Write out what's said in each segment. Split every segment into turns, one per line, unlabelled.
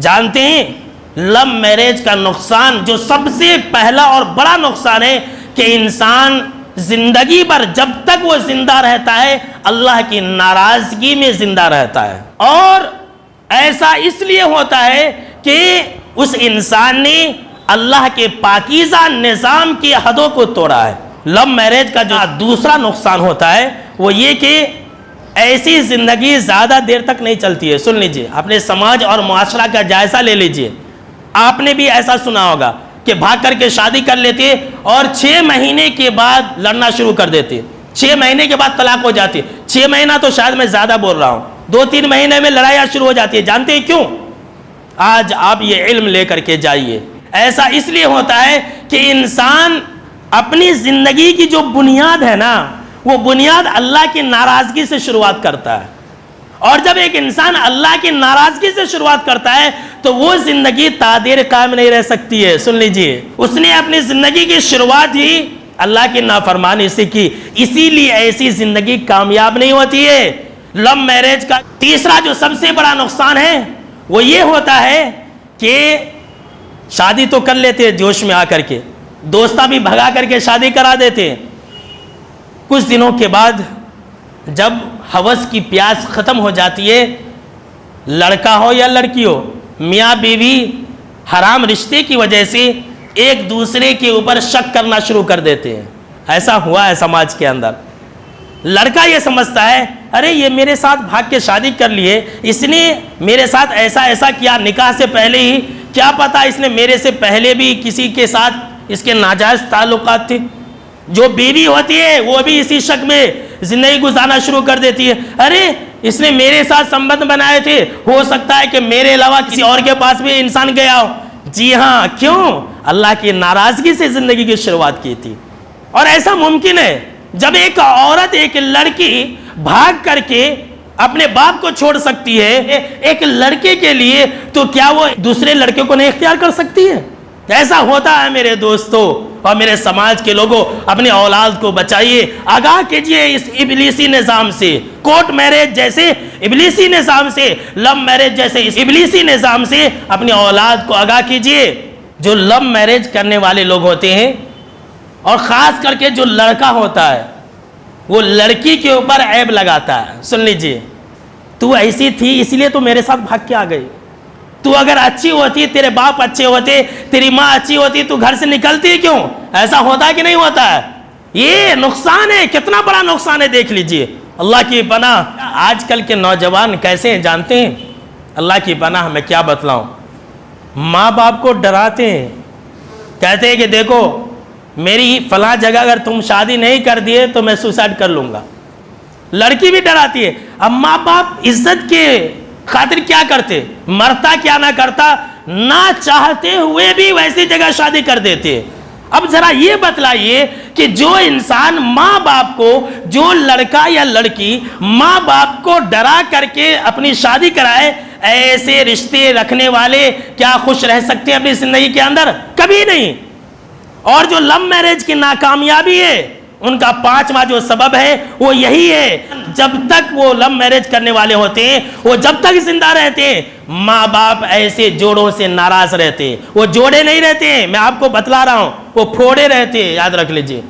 جانتے ہیں love marriage کا نقصان جو سب سے پہلا اور بڑا نقصان ہے کہ انسان زندگی بھر جب تک وہ زندہ رہتا ہے اللہ کی ناراضگی میں زندہ رہتا ہے، اور ایسا اس لیے ہوتا ہے کہ اس انسان نے اللہ کے پاکیزہ نظام کی حدوں کو توڑا ہے۔ لو میرج کا جو دوسرا نقصان ہوتا ہے وہ یہ کہ ایسی زندگی زیادہ دیر تک نہیں چلتی ہے۔ سن لیجئے، اپنے سماج اور معاشرہ کا جائزہ لے لیجئے، آپ نے بھی ایسا سنا ہوگا کہ بھاگ کر کے شادی کر لیتے اور 6 مہینے کے بعد لڑنا شروع کر دیتے، 6 مہینے کے بعد طلاق ہو جاتی۔ 6 مہینہ تو شاید میں زیادہ بول رہا ہوں، 2-3 مہینے میں لڑائیاں شروع ہو جاتی ہے۔ جانتے ہیں کیوں؟ آج آپ یہ علم لے کر کے جائیے۔ ایسا اس لیے ہوتا ہے کہ انسان اپنی زندگی کی جو بنیاد ہے نا، وہ بنیاد اللہ کی ناراضگی سے شروعات کرتا ہے، اور جب ایک انسان اللہ کی ناراضگی سے شروعات کرتا ہے تو وہ زندگی تادیر قائم نہیں رہ سکتی ہے۔ سن لیجئے، اس نے اپنی زندگی کی شروعات ہی اللہ کی نافرمانی سے کی، اسی لیے ایسی زندگی کامیاب نہیں ہوتی ہے۔ لو میرج کا تیسرا جو سب سے بڑا نقصان ہے وہ یہ ہوتا ہے کہ شادی تو کر لیتے جوش میں آ کر کے، دوستہ بھی بھگا کر کے شادی کرا دیتے، کچھ دنوں کے بعد جب ہوس کی پیاس ختم ہو جاتی ہے، لڑکا ہو یا لڑکی ہو، میاں بیوی حرام رشتے کی وجہ سے ایک دوسرے کے اوپر شک کرنا شروع کر دیتے ہیں۔ ایسا ہوا ہے سماج کے اندر، لڑکا یہ سمجھتا ہے ارے یہ میرے ساتھ بھاگ کے شادی کر لیے، اس نے میرے ساتھ ایسا کیا نکاح سے پہلے ہی، کیا پتا اس نے میرے سے پہلے بھی کسی کے ساتھ اس کے ناجائز تعلقات تھے۔ جو بیوی ہوتی ہے وہ بھی اسی شک میں زندگی گزارنا شروع کر دیتی ہے، ارے اس نے میرے ساتھ سمبند بنائے تھے، ہو سکتا ہے کہ میرے علاوہ کسی اور کے پاس بھی انسان گیا ہو۔ جی ہاں، کیوں؟ اللہ کی ناراضگی سے زندگی کی شروعات کی تھی۔ اور ایسا ممکن ہے جب ایک عورت، ایک لڑکی بھاگ کر کے اپنے باپ کو چھوڑ سکتی ہے ایک لڑکے کے لیے، تو کیا وہ دوسرے لڑکے کو نہیں اختیار کر سکتی ہے؟ ایسا ہوتا ہے میرے دوستوں اور میرے سماج کے لوگوں، اپنے اولاد کو بچائیے، آگاہ کیجئے اس ابلیسی نظام سے، کورٹ میرج جیسے ابلیسی نظام سے، لو میرج جیسے اس ابلیسی نظام سے اپنی اولاد کو آگاہ کیجئے۔ جو لو میرج کرنے والے لوگ ہوتے ہیں، اور خاص کر کے جو لڑکا ہوتا ہے، وہ لڑکی کے اوپر عیب لگاتا ہے۔ سن لیجئے، تو ایسی تھی اس لیے تو میرے ساتھ بھاگ کے آ گئی، تو اگر اچھی ہوتی، تیرے باپ اچھے ہوتے، تیری ماں اچھی ہوتی، تو گھر سے نکلتی کیوں؟ ایسا ہوتا ہے کہ نہیں ہوتا ہے؟ یہ نقصان ہے، کتنا بڑا نقصان ہے، دیکھ لیجئے۔ اللہ کی پناہ، آج کل کے نوجوان کیسے ہیں جانتے ہیں؟ اللہ کی پناہ میں کیا بتلاؤں، ماں باپ کو ڈراتے ہیں، کہتے ہیں کہ دیکھو میری فلاں جگہ اگر تم شادی نہیں کر دیے تو میں سوسائڈ کر لوں گا۔ لڑکی بھی ڈراتی ہے۔ اب ماں باپ عزت کے خاطر کیا کرتے، مرتا کیا نہ کرتا، نہ چاہتے ہوئے بھی ویسی جگہ شادی کر دیتے۔ اب ذرا یہ بتلائیے کہ جو انسان ماں باپ کو، جو لڑکا یا لڑکی ماں باپ کو ڈرا کر کے اپنی شادی کرائے، ایسے رشتے رکھنے والے کیا خوش رہ سکتے ہیں اپنی زندگی کے اندر؟ کبھی نہیں۔ اور جو لو میرج کی ناکامیابی ہے، ان کا 5واں جو سبب ہے وہ یہی ہے، جب تک وہ لو میرج کرنے والے ہوتے ہیں، وہ جب تک زندہ رہتے ہیں، ماں باپ ایسے جوڑوں سے ناراض رہتے ہیں۔ وہ جوڑے نہیں رہتے ہیں، میں آپ کو بتلا رہا ہوں، وہ پھوڑے رہتے ہیں، یاد رکھ لیجئے۔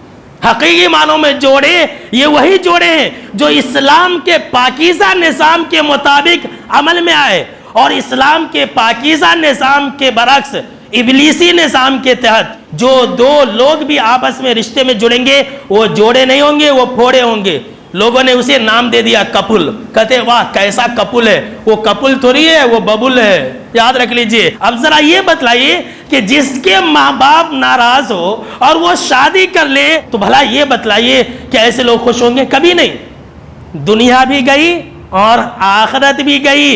حقیقی معنوں میں جوڑے یہ وہی جوڑے ہیں جو اسلام کے پاکیزہ نظام کے مطابق عمل میں آئے، اور اسلام کے پاکیزہ نظام کے برعکس ابلیسی نظام کے تحت جو دو لوگ بھی آپس میں رشتے میں جڑیں گے وہ جوڑے نہیں ہوں گے، وہ پھوڑے ہوں گے۔ لوگوں نے اسے نام دے دیا کپل، کہتے واہ کیسا کپل ہے، وہ کپل تھوڑی ہے، وہ ببل ہے، یاد رکھ لیجئے۔ اب ذرا یہ بتلائیے کہ جس کے ماں باپ ناراض ہو اور وہ شادی کر لے، تو بھلا یہ بتلائیے کہ ایسے لوگ خوش ہوں گے؟ کبھی نہیں۔ دنیا بھی گئی اور آخرت بھی گئی۔